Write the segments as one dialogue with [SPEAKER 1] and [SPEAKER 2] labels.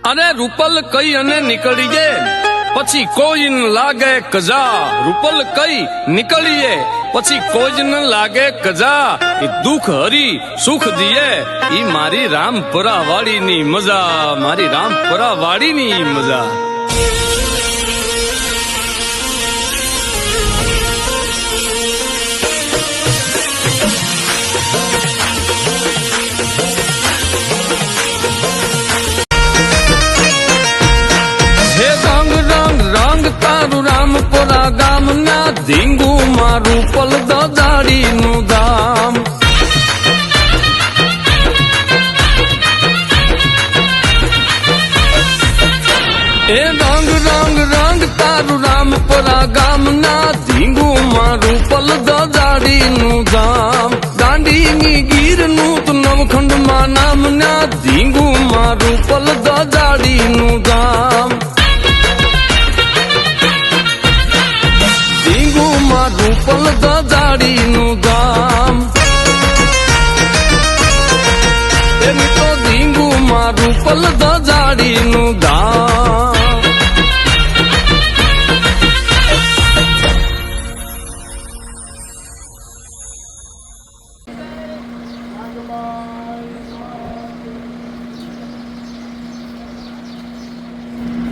[SPEAKER 1] અને રૂપલ કઈ અને નીકળીએ પછી કોઈ ન લાગે કજા. રૂપલ કઈ નીકળીએ પછી કોઈ ન લાગે કજા. એ દુઃખ હરી સુખ દિયે ઈ મારી રામપરા વાડીની મજા, મારી રામપરા વાડીની મજા. તારું રામપરા ગામના ધીંગુ મારું પલ દાડીનું ધામ. એ રંગ રંગ રંગ તારું રામપરા ગામના ધીંગુ મારું પલ દાડીનું ધામ. દાંડીની ગીરનું તો નવખંડમાં નામના ધીંગુ મારું પલ દાડીનું ધામ. રૂપલ દાડીનું ધામ. એની તો ધીંગુ માં રૂપલ દાડીનું ધામ.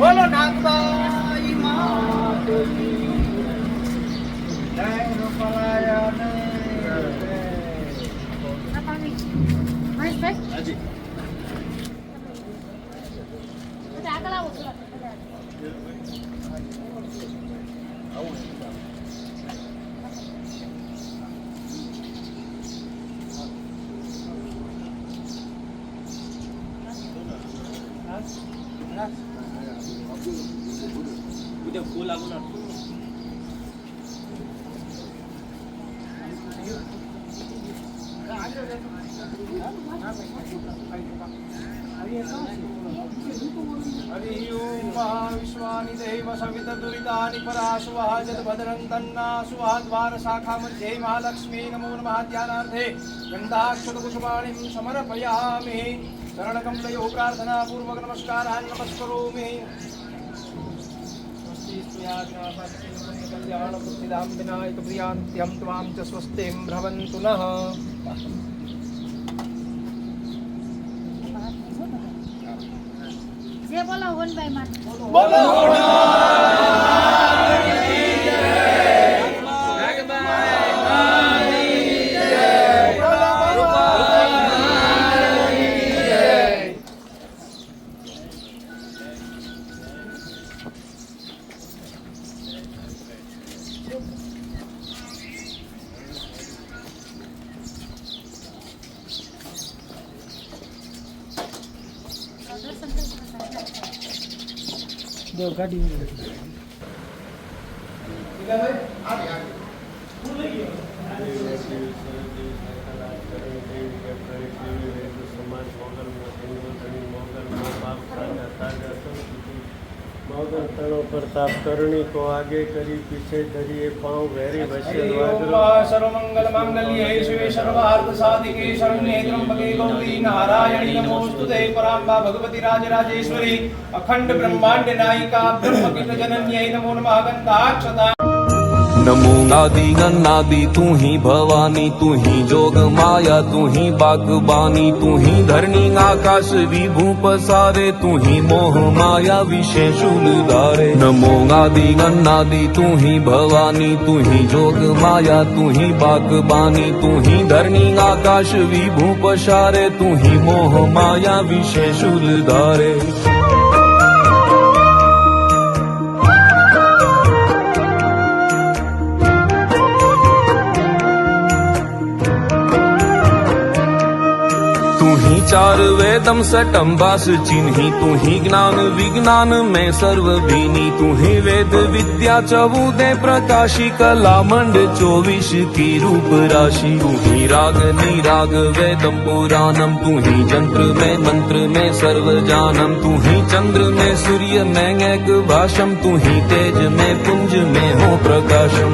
[SPEAKER 2] બોલો નાગબાઈ માતની फूल लागू ना हरि ओम महाविश्वानि देव सविता दुरितानि पराशुवः जद्भद्रं तन्नाशुवः द्वार शाखा मध्ये महालक्ष्मी नमो नमः ध्यानार्थे गन्धाक्षतकुसुमाणिं समर्पयामि शरणकमलयो प्रार्थना पूर्वक नमस्कारान् नमस्करोमि कल्याण बुद्धिदां विनायक प्रियान्त्यं त्वां च स्वस्तिं भ्रवन्तु नः
[SPEAKER 3] જે બોલો હોનભાઈ માટે
[SPEAKER 2] બોલો देव गाड़ी में
[SPEAKER 4] मौगल तणों प्रताप करणी को आगे करी पीछे धरिए पाँव भैरी वैश्य
[SPEAKER 2] सर्वमंगल मांगल्ये शिवे सर्वार्थ साधिके शरण्ये त्र्यंबके गौरी नारायणी नमोस्तुते पराम्बा भगवती राजराजेश्वरी अखंड ब्रह्मांड नायिका ब्रह्मकीट जनन्यै नमो नमः गन्धाक्षता.
[SPEAKER 1] नमो नादि गन्नादि तू ही भवानी, तू ही जोग माया, तू ही बागबानी, तू ही धरणी आकाश विभू पसारे, तू ही मोह माया विशेष उलधारे. नमो नादि गन्नादि तू ही भवानी, तू ही जोग माया, तू ही बागबानी, तू ही धरणी आकाश विभू पसारे, तू ही मोह माया विशेष उलधारे. चार वेदम सटम बास चिन्ही, तू ही ज्ञान विज्ञान में सर्व भीनी, तू ही वेद विद्या चौदह प्रकाशी, कला मंड 24 की रूप राशि. तू ही राग निराग वेदम पुराणम, तू ही जंत्र में मंत्र में सर्व जानम, तू ही चंद्र में सूर्य में एक भाषम, तू ही तेज में पुंज में हो प्रकाशम.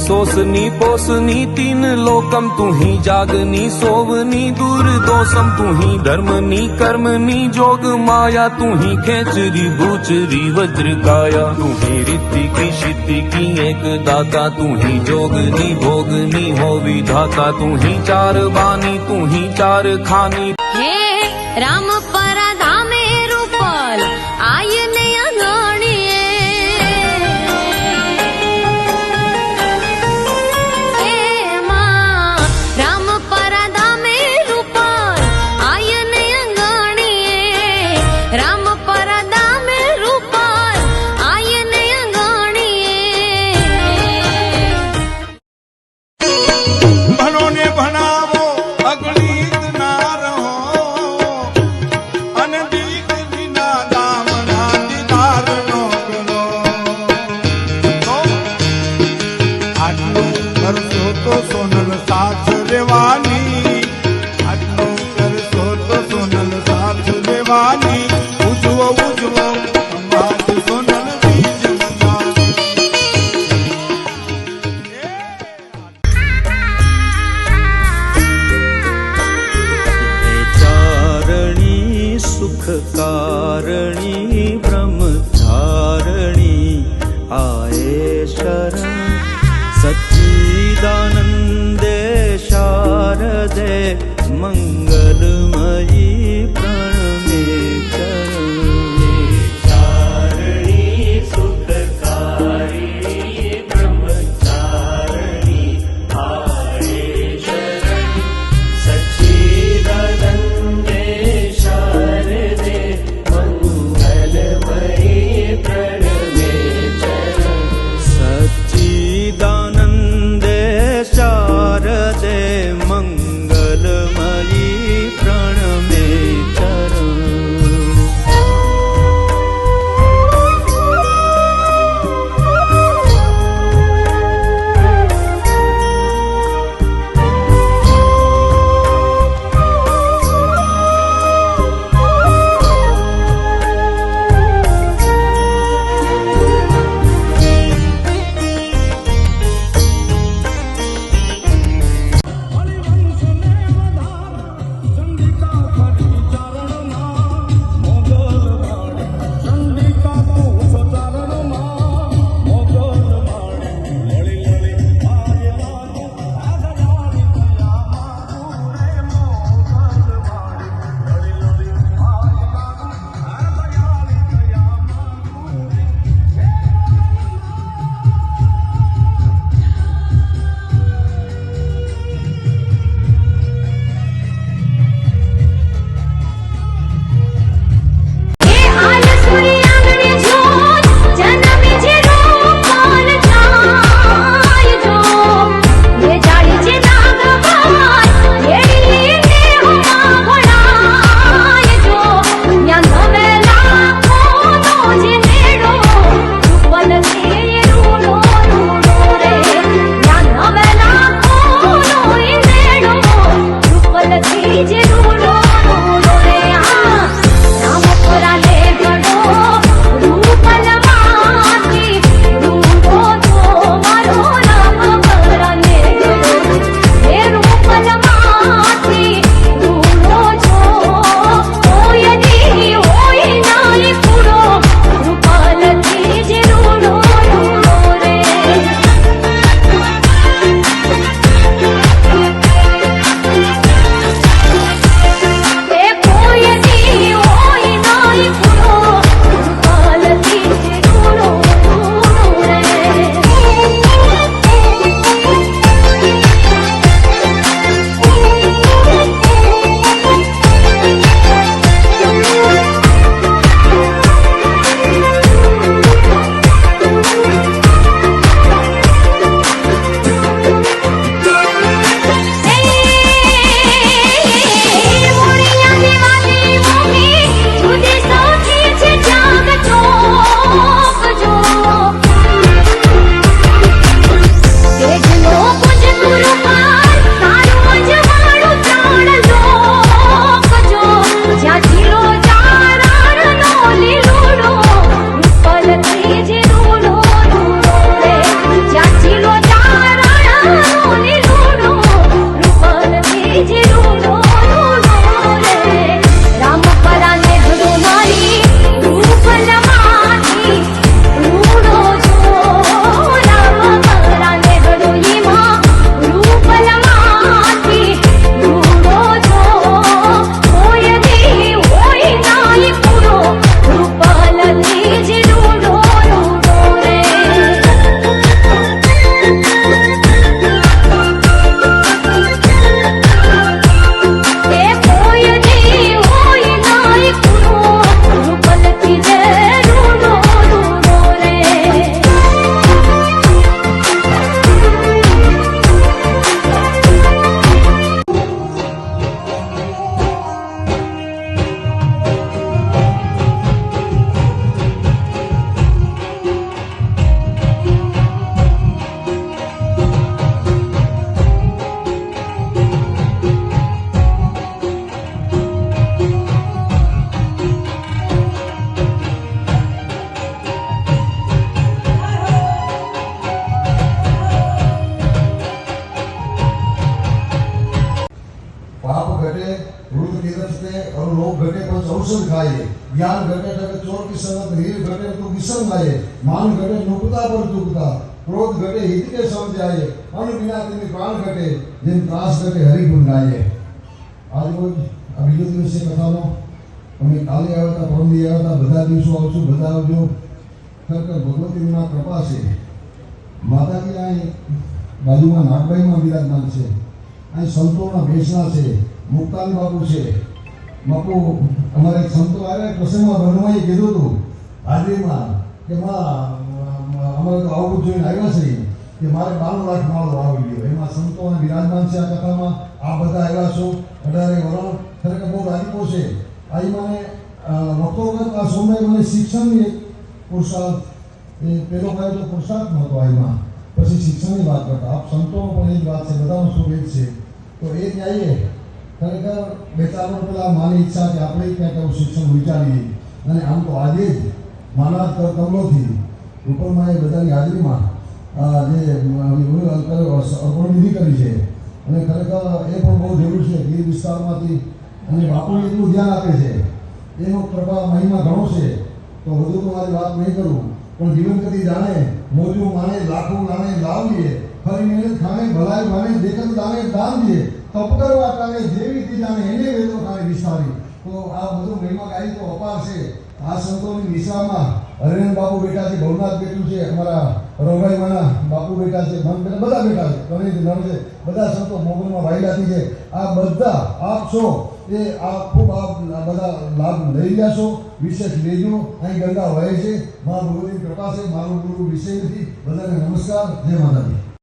[SPEAKER 1] सोसनी पोसनी तीन लोकम तू ही जागनी सोवनी दूर दोषम तू ही धर्मनी कर्मनी जोग माया तू ही खेचरी भूचरी वज्र काया तू ही रीति की शिति की एक दाता तू ही जोगनी भोगनी हो विधाता तू ही चार बानी तू ही चार खानी
[SPEAKER 3] हे राम परधामे रूपल आयने अंगणिये हे मां राम परधामे रूपल आयने अंगणिये राम परधामे रूपल आयने अंगणिये
[SPEAKER 5] ભણોને ભણાવો અગણિત ના રહો गाये, ज्ञान घटे घटे चोर की संगत, हीर घटे तो विषम गाये, मान घटे नुकता पर चुकता, क्रोध घटे हित के समझ आए, अन्न बिना तेनी प्राण घटे, जिन त्रास घटे हरि गुण गाये। आज रोज आ बीजो दिवस कथानो अमे काले आव्या हता, परम दी आव्या हता, बधा दिवसो आवशो, बधा आवजो। खरेखर भगवतीनी कृपा छे। माताजी અહીં બાજુમાં નાગભાઈમાં વિરાજમાન છે, અહીં સંતોના બેસણા છે, મુક્તાન બાપુ છે। બાપુ અમારે એક સંતો આવ્યા પ્રસંગમાં બનવાએ કીધું હતું હાજરીમાં કે અમારે તો આવું જોઈને આવ્યા છે કે મારે 92 લાખ માળો આવી ગયો। એમાં સંતોને વિરાજમાન છે આ કથામાં। આ બધા આવ્યા છો 18 વરણ, ખરેખર બહુ રાજીપો છે। અહીં મને વખતો વખત આ સમયે મને શિક્ષણની એક પુરુષાર્થ એ પેલો ભાઈ તો પુરુષાર્થ નહોતો આમાં, પછી શિક્ષણની વાત કરતા આપ સંતોનો પણ એ જ વાત છે, બધાનો સુખ એક છે। તો એ ન્યાયે ખરેખર 2-4 વર્ષ પહેલાં મારી ઈચ્છા કે આપણે ક્યાંક એવું શિક્ષણ વિચારીએ, અને આમ તો આજે જ માનવ કમલોથી રૂપલમાં એ બધાની હાજરીમાં જે અર્પણવિધિ કરી છે, અને ખરેખર એ પણ બહુ જરૂર છે ગીર વિસ્તારમાંથી, અને બાપુને એટલું ધ્યાન આપે છે, એનો પ્રભાવ મહિમા ઘણો છે। તો વધુ તો મારી વાત નહીં કરું, પણ જીવન કદી જાણે મોજું માણે લાખો લાણે લાવીએ, ફરી મહેનત ખાને ભલાઈ માને દેખત દાને દાન દીએ, તપ કરવા કાલે જેવી તી જાણે એને વેદો ખાને વિસ્તારી। તો આ બધું મહિમા ગાય તો અપાર છે। આ સંતોની નિશામાં હરિયન બાપુ બેઠા છે, ભવનાથ બેઠું છે, અમારા રવભાઈ માના બાપુ બેઠા છે, મન બેઠા બધા બેઠા છે, ગણિત નળ છે, બધા સંતો મોગલમાં વાયલાથી છે। આ બધા આપ છો એ આ ખૂબ આપ બધા લાભ લઈ રહ્યા છો, વિશેષ લેજો। અહીં ગંગા વહે છે, મા ભગવતીની કૃપા છે, મારું ગુરુ વિષય નથી। બધાને નમસ્કાર, જય માતાજી।